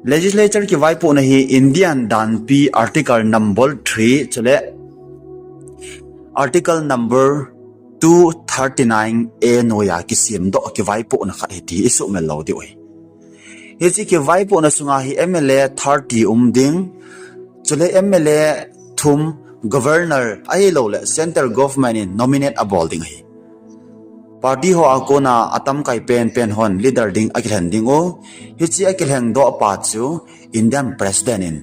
legislature ki vai po na hi Indian dan pi article number 3 chule article number 239 a noya ki sim do ki vai po na khat heti isu mel lo di oi he chi ki vai po na sunga hi MLA 30 ding chule MLA thum governor ai lo le central government in nominate a bolding hi party ho akona atam kai pen hon leader ding akilhan ding o hichi akilhang do pa chu Indian president in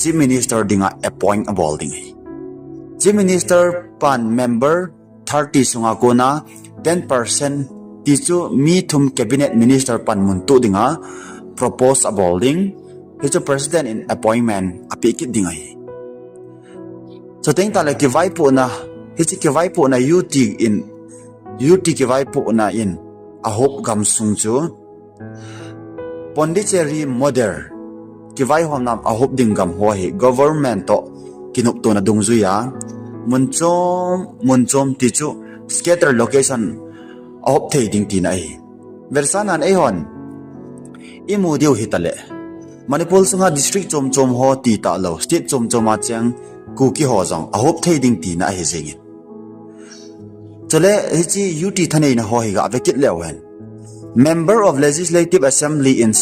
chief minister dinga appoint a bolding hi chief minister pan member 30 sunga kona 10% ti chu mi thum cabinet minister pan muntu dinga propose a bolding hichi president in appointment apikit dinga hi so teng ta le ki vai po na hichi ki vai po na UT ki vai po na in a hop gam sung chu Pondicherry model ki vai hom nam a hop ding gam ho hi government to kinup to na dung zu ya munchom ti chu scatter location a hop thei ding ti na hi versanan e hon imu diu hitale Manipur sunga district chom ho ti ta lo state chom a chang ku ki ho jong a hop thei ding ti na hi jengin chole hichi UT thanei na ho hi ga vekit lewen member of legislative assembly in